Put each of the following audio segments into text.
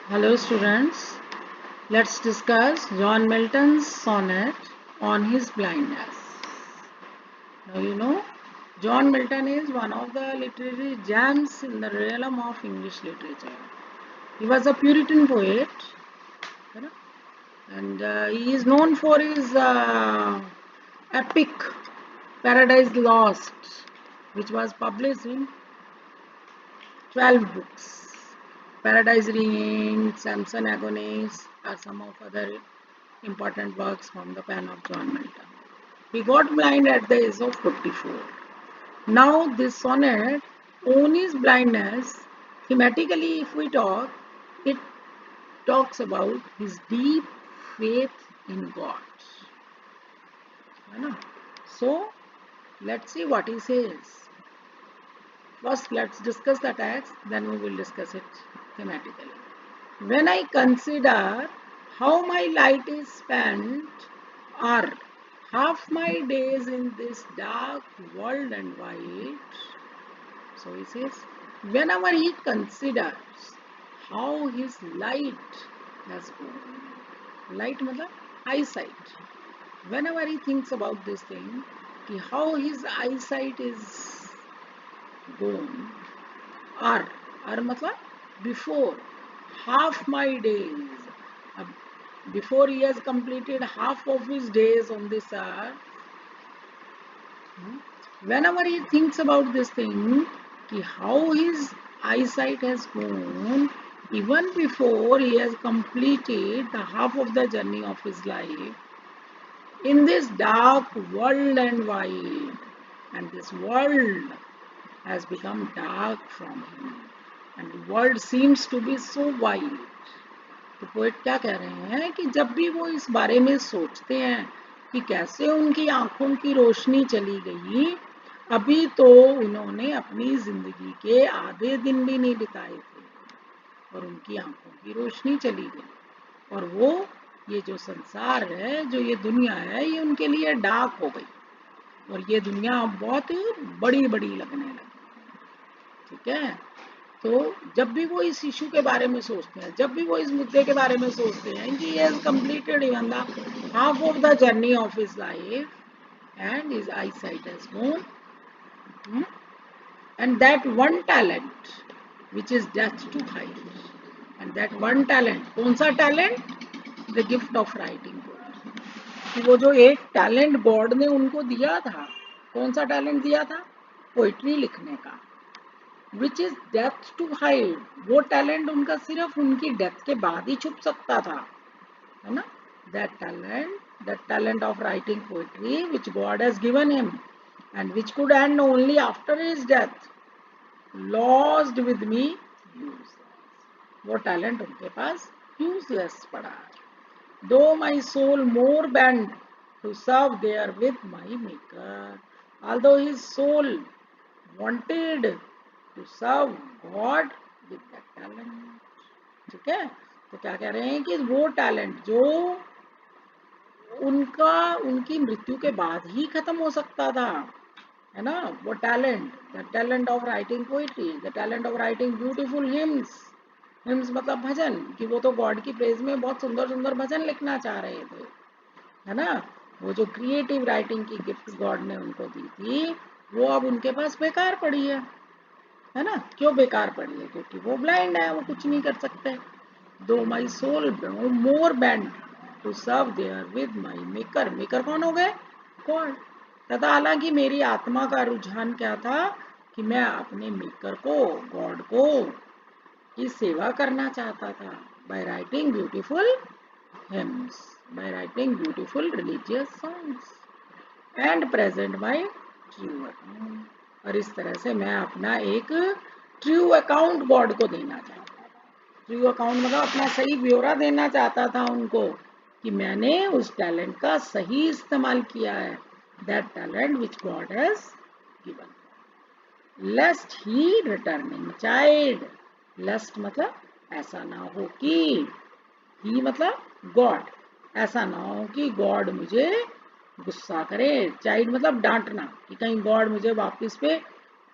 Hello students, let's discuss John Milton's sonnet on his blindness. Now you know, John Milton is one of the literary gems in the realm of English literature. He was a Puritan poet, and he is known for his epic Paradise Lost, which was published in 12 books. Paradise Ring, Samson Agonis are some of other important works from the pen of John Milton. He got blind at the age of 54. Now this sonnet on his blindness, thematically if we talk, it talks about his deep faith in God. So let's see what he says. First, let's discuss the text, then we will discuss it thematically. When I consider how my light is spent, or half my days in this dark world and wide, so he says, whenever he considers how his light has gone, light matlab eyesight. Whenever he thinks about this thing, how his eyesight is gone, or matlab before half my days, uh, before he has completed half of his days on this earth, whenever he thinks about this thing, how his eyesight has gone, even before he has completed the half of the journey of his life, in this dark world and wide, and this world has become dark from him, and the world seems to be so wide. तो poet क्या कह रहे हैं कि जब भी वो इस बारे में सोचते हैं कि कैसे उनकी आंखों की रोशनी चली गई, अभी तो उन्होंने अपनी जिंदगी के आधे दिन भी नहीं बिताए थे और उनकी आंखों की रोशनी चली गई, और वो ये जो संसार है, जो ये दुनिया है, ये उनके लिए डार्क हो गई, और ये दुनिया बहुत बड़ी बड़ी लगने लगी। ठीक है, तो जब भी वो इस इशू के बारे में सोचते हैं, जब भी वो इस मुद्दे के बारे में सोचते हैं कि he has completed even the half of the journey of his life and his eyesight has gone, and that one talent which is death to hide, and that one talent, कौन सा talent? The gift of writing poetry. कि वो जो एक talent God ने उनको दिया था, कौन सा टैलेंट दिया था? पोइट्री लिखने का, which is death to hide. वो टैलेंट उनका सिर्फ उनकी डेथ के बाद ही छुप सकता था, है ना? That talent of writing poetry which God has given him and which could and only after his death, lost with me useless. वो टैलेंट उनके पास यूजलेस पड़ा। Though my soul more bent to serve therewith my maker, although his soul wanted to serve God with that talent। ठीक है, तो क्या कह रहे हैं कि वो टैलेंट जो उनकी मृत्यु के बाद ही खत्म हो सकता था, है ना, वो talent, the talent of writing poetry, the talent of writing beautiful hymns. Hymns मतलब भजन, कि वो तो गॉड की प्रेज में बहुत सुंदर सुंदर भजन लिखना चाह रहे थे, है ना। वो जो क्रिएटिव राइटिंग की गिफ्ट गॉड ने उनको दी थी, वो अब उनके पास बेकार पड़ी है ना। क्यों बेकार पड़ी है? क्योंकि वो ब्लाइंड है, वो कुछ नहीं कर सकते। Though my soul more bent to serve therewith my maker, maker कौन हो गए? गॉड। तथा हालांकि मेरी आत्मा का रुझान क्या था कि मैं अपने मेकर को, गॉड को की सेवा करना चाहता था, by writing beautiful hymns, by writing beautiful religious songs and present my true account। और इस तरह से मैं अपना एक ट्रू अकाउंट गॉड को देना चाहता था। ट्रू अकाउंट मतलब अपना सही ब्यौरा देना चाहता था उनको कि मैंने उस टैलेंट का सही इस्तेमाल किया है, that talent which God has given, lest he returning child. Lest मतलब ऐसा ना हो कि, ही मतलब गॉड, ऐसा ना हो कि गॉड मुझे गुस्सा करे, चाइल्ड मतलब डांटना, कि कहीं गॉड मुझे वापस पे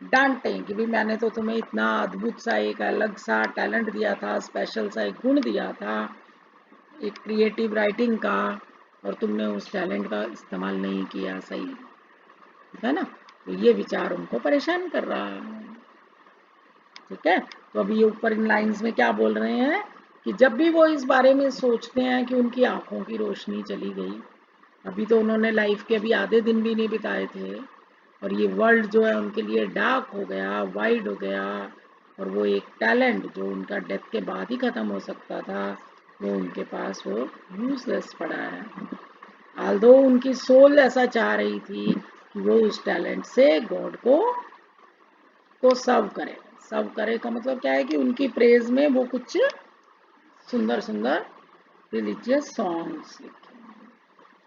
डांटें कि भाई मैंने तो तुम्हें इतना अद्भुत सा एक अलग सा टैलेंट दिया था, स्पेशल सा एक गुण दिया था, एक क्रिएटिव राइटिंग का, और तुमने उस टैलेंट का इस्तेमाल नहीं किया सही, है ना। तो ये विचार उनको परेशान कर रहा है। ठीक है, तो अभी ये ऊपर इन लाइंस में क्या बोल रहे हैं कि जब भी वो इस बारे में सोचते हैं कि उनकी आंखों की रोशनी चली गई, अभी तो उन्होंने लाइफ के अभी आधे दिन भी नहीं बिताए थे, और ये वर्ल्ड जो है उनके लिए डार्क हो गया, वाइड हो गया, और वो एक टैलेंट जो उनका डेथ के बाद ही खत्म हो सकता था, वो उनके पास वो यूजलेस पड़ा है। आल्दो उनकी सोल ऐसा चाह रही थी कि वो उस टैलेंट से गॉड को सर्व करे का मतलब क्या है कि उनकी प्रेज में वो कुछ सुंदर सुंदर रिलीजियस सॉन्ग्स लिखे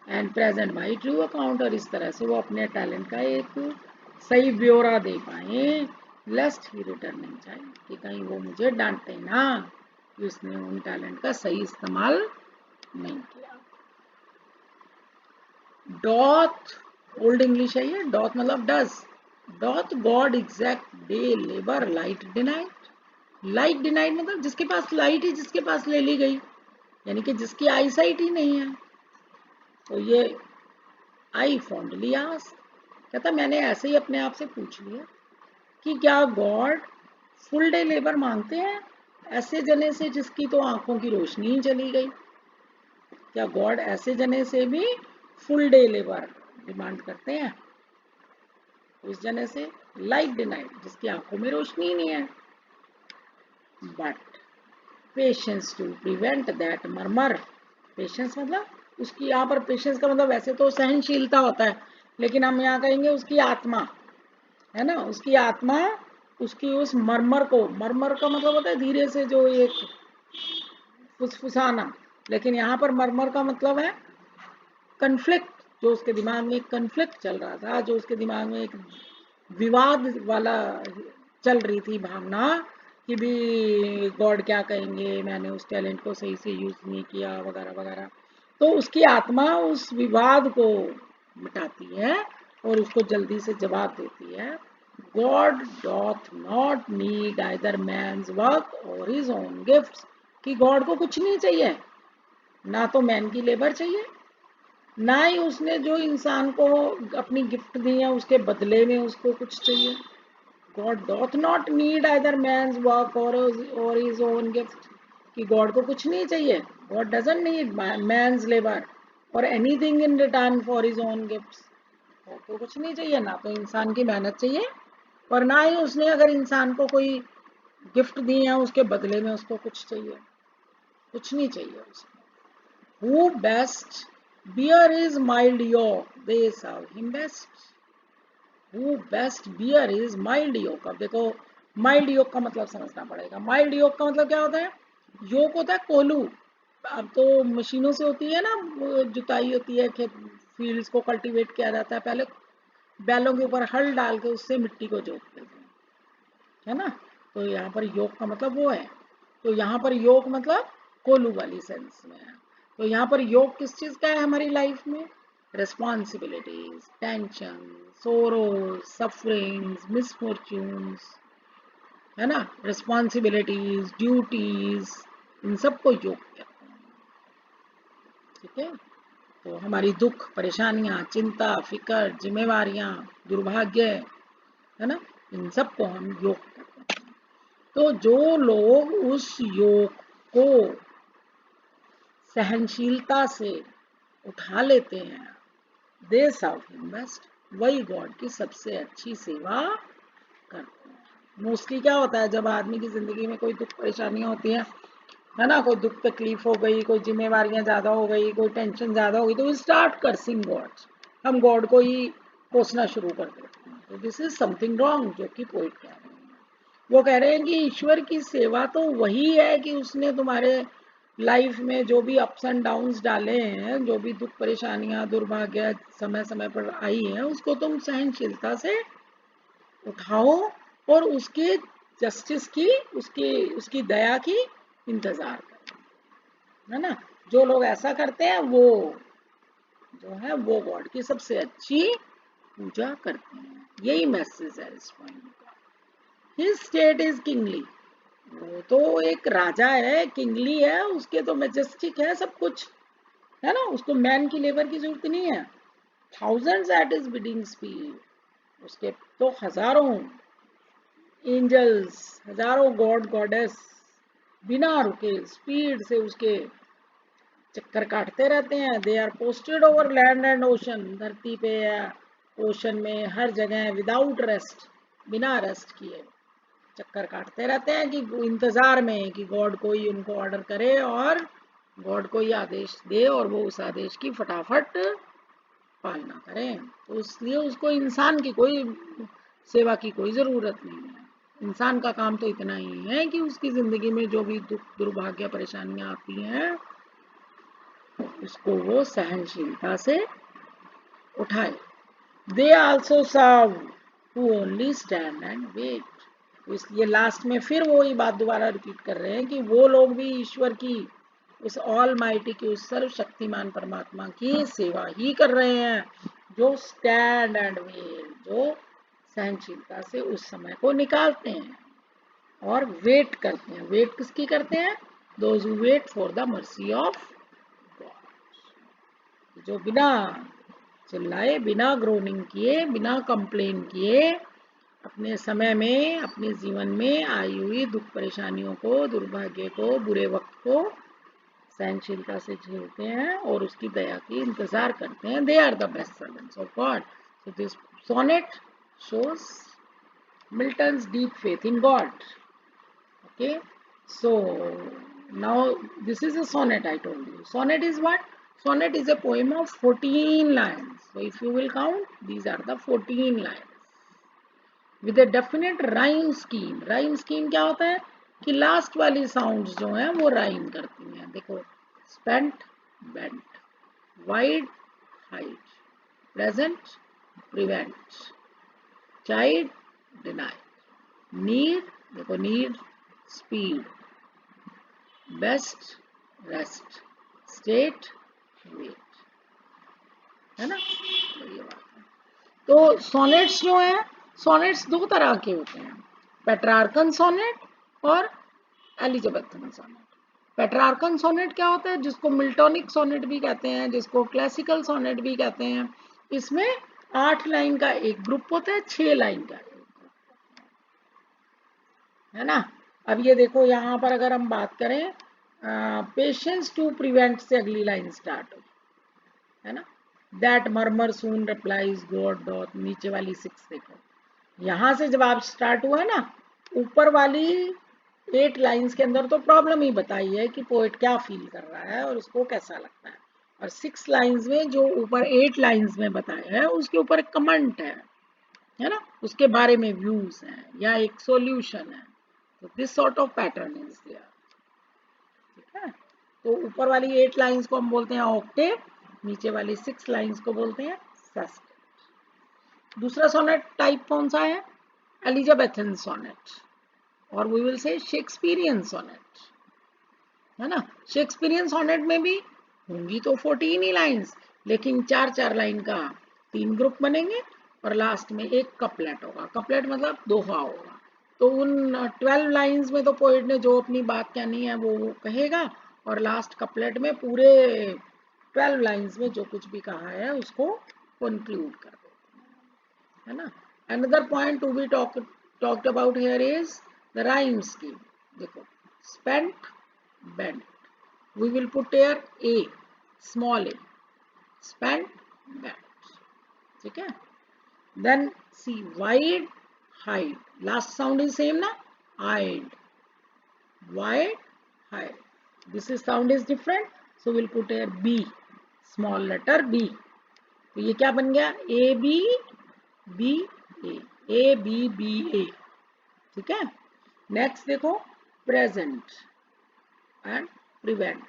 and present by true account, और इस तरह से वो अपने टैलेंट का एक सही ब्यौरा दे पाए, लेस्ट ही रिटर्न नहीं जाए, कि कहीं वो मुझे डांटे ना कि उसने उन टैलेंट का सही इस्तेमाल नहीं किया। डॉथ, ओल्ड इंग्लिश है ये, डॉथ मतलब does, doth God exact day labour light deny it, light deny it मतलब जिसके पास लाइट है, जिसके पास ले ली गई, यानी कि जिसकी आई साइट ही नहीं है। तो ये आई फॉन्डली आस्क्ड, कहता मैंने ऐसे ही अपने आप से पूछ लिया कि क्या गॉड फुल डे लेबर मांगते हैं ऐसे जने से जिसकी तो आंखों की रोशनी ही चली गई? क्या गॉड ऐसे जने से भी फुल डे लेबर डिमांड करते हैं? उस जने से लाइट डिनाइट जिसकी आंखों में रोशनी ही नहीं है। But patience to prevent that murmur, patience मतलब उसकी, यहाँ पर पेशेंस का मतलब वैसे तो सहनशीलता होता है, लेकिन हम यहाँ कहेंगे उसकी आत्मा, है ना, उसकी आत्मा, उसकी उस मरमर को, मरमर का मतलब होता है धीरे से जो एक फुसफुसाना, लेकिन यहाँ पर मरमर का मतलब है कन्फ्लिक्ट, जो उसके दिमाग में एक कन्फ्लिक्ट चल रहा था, जो उसके दिमाग में एक विवाद वाला चल रही थी भावना कि भी गॉड क्या कहेंगे, मैंने उस टैलेंट को सही से यूज नहीं किया वगैरह वगैरह। तो उसकी आत्मा उस विवाद को मिटाती है और उसको जल्दी से जवाब देती है, God doth not need either man's work और हिज ओन गिफ्ट्स, कि गॉड को कुछ नहीं चाहिए, ना तो मैन की लेबर चाहिए, ना ही उसने जो इंसान को अपनी गिफ्ट दी है उसके बदले में उसको कुछ चाहिए। God doth not need either man's work और हिज ओन गिफ्ट, कि गॉड को कुछ नहीं चाहिए, God doesn't need man's labour और anything in return for his own gifts, God को कुछ नहीं चाहिए, ना तो इंसान की मेहनत चाहिए और ना ही उसने अगर इंसान को कोई गिफ्ट दी है उसके बदले में उसको कुछ चाहिए, कुछ नहीं चाहिए उसको। Who best bear his mild yoke, they serve him best. Who best bear his mild yoke, अब देखो माइल्ड योग का मतलब समझना पड़ेगा। माइल्ड योग का मतलब क्या होता है? योग होता है कोलू, अब तो मशीनों से होती है ना, जुताई होती है, खेत फील्ड्स को कल्टीवेट किया जाता है, पहले बैलों के ऊपर हल डाल के उससे मिट्टी को जोतते थे, है ना। तो यहाँ पर योग का मतलब वो है, तो यहाँ पर योग मतलब कोलू वाली सेंस में है। तो यहाँ पर योग किस चीज का है हमारी लाइफ में? रिस्पॉन्सिबिलिटीज, टेंशन, सोरोज, सफरिंग्स, मिसफॉर्च्यून्स, है ना, रिस्पॉन्सिबिलिटीज, ड्यूटीज, इन सबको योग कहते हैं। ठीक है, तो हमारी दुख, परेशानियां, चिंता, फिक्र, जिम्मेवारियां, दुर्भाग्य, है ना, इन सबको हम योग कहते हैं। तो जो लोग उस योग को सहनशीलता से उठा लेते हैं, दे सर्व हिम बेस्ट, वही गॉड की सबसे अच्छी सेवा करते हैं। मोस्टली क्या होता है जब आदमी की जिंदगी में कोई दुख परेशानियां होती है ना, कोई दुख तकलीफ हो गई, कोई जिम्मेवारियां ज्यादा हो गई, कोई टेंशन ज्यादा हो गई, तो स्टार्ट कर्सिंग गॉड, हम गॉड को ही कोसना शुरू कर देते हैं। तो दिस इज समथिंग रॉन्ग, जो कि पोइट कह रहे हैं। वो कह रहे हैं कि ईश्वर की सेवा तो वही है कि उसने तुम्हारे लाइफ में जो भी अप्स एंड डाउन्स डाले हैं, जो भी दुख परेशानियां दुर्भाग्य समय समय पर आई है, उसको तुम सहनशीलता से उठाओ और उसके जस्टिस की, उसकी उसकी दया की इंतजार करो, है ना। जो लोग ऐसा करते हैं वो जो है वो गॉड की सबसे अच्छी पूजा करते हैं। यही मैसेज है इस पॉइंट का। हिज स्टेट इज किंगली, वो तो एक राजा है, किंगली है, उसके तो मेजेस्टिक है सब कुछ, है ना, उसको मैन की लेबर की जरूरत नहीं है। Thousands at his bidding speed, उसके तो हजारों एंजल्स, हजारों गॉड गॉडेस बिना रुके स्पीड से उसके चक्कर काटते रहते हैं। They are posted over land and ocean, धरती पे या ओशन में हर जगह विदाउट रेस्ट, बिना रेस्ट किए चक्कर काटते रहते हैं कि इंतजार में कि गॉड कोई उनको ऑर्डर करे और गॉड कोई आदेश दे और वो उस आदेश की फटाफट पालना करें। तो इसलिए उसको इंसान की कोई सेवा की कोई जरूरत नहीं है। इंसान का काम तो इतना ही है कि उसकी जिंदगी में जो भी दुख दुर्भाग्य परेशानियां आती हैं उसको वो सहनशीलता से उठाए। They also serve to only stand and wait. तो इसलिए लास्ट में फिर वो ही बात दोबारा रिपीट कर रहे हैं कि वो लोग भी ईश्वर की, उस ऑल माइटी की, उस सर्वशक्तिमान परमात्मा की सेवा ही कर रहे हैं, जो स्टैंड एंड वेट, जो सहनशीलता से उस समय को निकालते हैं और वेट करते हैं। वेट किसकी करते हैं? Those who wait for the mercy of God, जो बिना चिल्लाए, बिना ग्रोनिंग किए, बिना कंप्लेन किए अपने समय में, अपने जीवन में आई हुई दुख परेशानियों को, दुर्भाग्य को, बुरे वक्त को सहनशीलता से झेलते हैं और उसकी दया की इंतजार करते हैं। They are the best servants of God. So this sonnet shows Milton's deep faith in God. Okay, so now this is a sonnet. I told you sonnet is what? Sonnet is a poem of 14 lines. So if you will count, these are the 14 lines with a definite rhyme scheme. Rhyme scheme क्या होता है कि last वाली sounds जो हैं वो rhyme करती हैं। देखो, spent, bent, wide, height, present, prevent, chide, deny, need, देखो need, speed, best, rest, state, wait, है ना, तो ये बात है। तो सोनेट्स जो हैं, सोनेट्स दो तरह के होते हैं, पेट्रार्कन सोनेट और एलिजाबेथन सोनेट। पेट्रार्कन सोनेट क्या होता है? जिसको मिल्टोनिक सोनेट भी कहते हैं, जिसको क्लासिकल सोनेट भी कहते हैं। इसमें 8 लाइन का एक ग्रुप होता है, 6 लाइन का एक ग्रुप, है ना। अब ये देखो, यहाँ पर अगर हम बात करें पेशेंस टू प्रिवेंट से अगली लाइन स्टार्ट होगी, है ना। That murmur soon replies God doth, नीचे वाली 6 देखो, यहां से जब आप स्टार्ट हुआ है ना, ऊपर वाली 8 लाइंस के अंदर तो प्रॉब्लम ही बताई है कि पोएट क्या फील कर रहा है और उसको कैसा लगता है, और 6 लाइंस में जो ऊपर 8 लाइंस में बताया है उसके ऊपर एक कमेंट है ना, उसके बारे में व्यूज हैं या एक सॉल्यूशन है। तो this sort of pattern is there, ठीक है। तो ऊपर वाली 8 लाइंस को हम बोलते हैं ऑक्टेव, नीचे वाली 6 लाइंस को बोलते हैं सेस्टेट। दूसरा सोनेट टाइप कौन सा है? एलिजाबेथन सोनेट, और we will say Shakespearean sonnet, है ना। शेक्सपियरियन सोनेट में भी होंगी तो 14 ही लाइंस, लेकिन 4-4 लाइन का 3 ग्रुप बनेंगे और लास्ट में एक कपलेट होगा। कपलेट मतलब दोहा होगा। तो उन 12 लाइंस में तो पोएट ने जो अपनी बात कहनी है वो कहेगा, और लास्ट कपलेट में पूरे 12 लाइंस में जो कुछ भी कहा है उसको कंक्लूड कर देते हैं, है ना। Another point to be talked about here is the rhyme scheme. देखो, spent, bent. We will put here a, small a, spent, bent. ठीक है। Then see, wide, hide. Last sound is same ना, hide, wide, hide. This is sound is different, so we'll put here b, small letter b. तो ये क्या बन गया? a b b a, a b b a, ठीक है। Next देखो, present and prevent,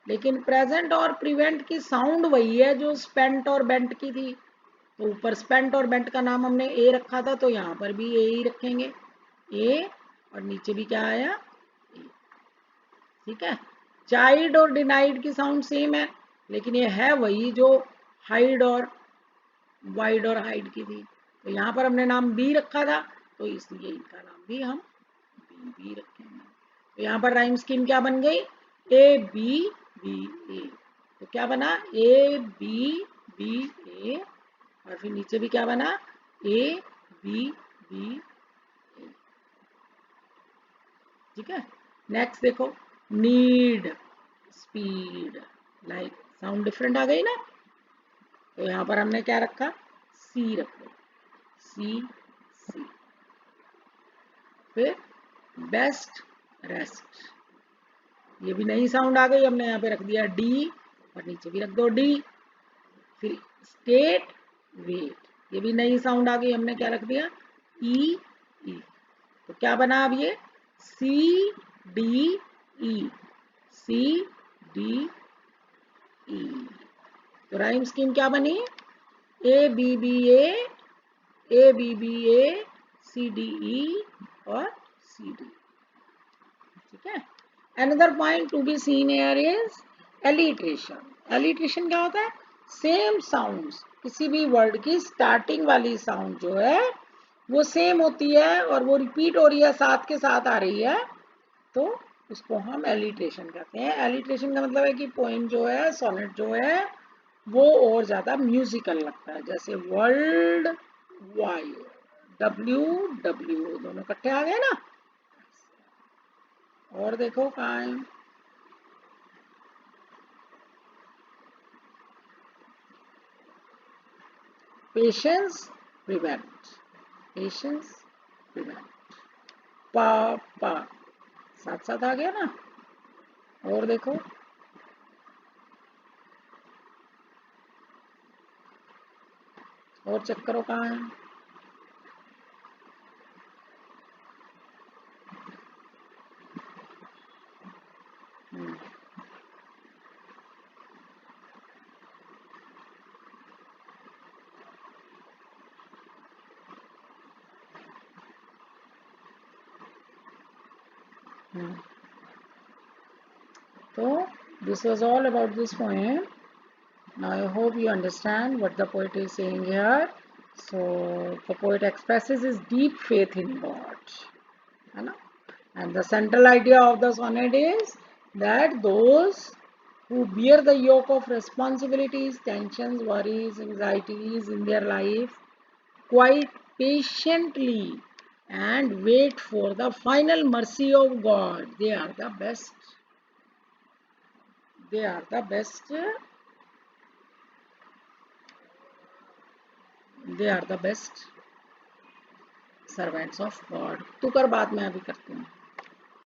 लेकिन प्रेजेंट और प्रिवेंट की साउंड वही है जो स्पेंट और बेंट की थी। तो ऊपर स्पेंट और बेंट का नाम हमने ए रखा था, तो यहाँ पर भी ए ही रखेंगे, ए, और नीचे भी क्या आया, ए, ठीक है। चाइल्ड और डिनाइड की साउंड सेम है, लेकिन ये है वही जो हाइड और वाइड और हाइड की थी। तो यहाँ पर हमने नाम बी रखा था, तो इसलिए इनका नाम भी हम बी रखेंगे। तो यहाँ पर राइम स्कीम क्या बन गई, ए बी बी ए। तो क्या बना, ए बी बी ए, और फिर नीचे भी क्या बना, ए बी बी ए। ठीक है। नेक्स्ट देखो, need, speed, like sound different आ गई ना। तो यहाँ पर हमने क्या रखा, सी रख लो, सी सी। फिर बेस्ट, रेस्ट, ये भी नई साउंड आ गई, हमने यहाँ पे रख दिया डी, और नीचे भी रख दो डी। फिर स्टेट, वेट, ये भी नई साउंड आ गई, हमने क्या रख दिया, ई ई। तो क्या बना अब ये, सी डी ई, सी डी ई। तो राइम स्कीम क्या बनी, A B B A B B A, C D E और सी डी। ठीक है। Another point to be seen here is alliteration. Alliteration क्या होता है, सेम साउंड्स, किसी भी वर्ड की स्टार्टिंग वाली साउंड जो है वो सेम होती है और वो रिपीट हो रही है, साथ के साथ आ रही है, तो उसको हम एलिट्रेशन कहते हैं। एलिट्रेशन का मतलब है कि पोएम जो है, सोनेट जो है, वो और ज्यादा म्यूजिकल लगता है। जैसे वर्ल्ड वाइड, डब्ल्यू डब्ल्यू दोनों इकट्ठे आ गए ना। और देखो कहाँ है, पेशेंस प्रिवेंट, पेशेंस प्रिवेंट, पा पा साथ साथ आ गया ना। और देखो, और चेक करो कहाँ है, हम्म, हम्म। So this was all about this poem. Now I hope you understand what the poet is saying here. So the poet expresses his deep faith in God, है ना? And the central idea of the sonnet is that those who bear the yoke of responsibilities, tensions, worries, anxieties in their life quite patiently and wait for the final mercy of God, they are the best. They are the best. They are the best servants of God. तू कर, बाद में अभी करते हैं।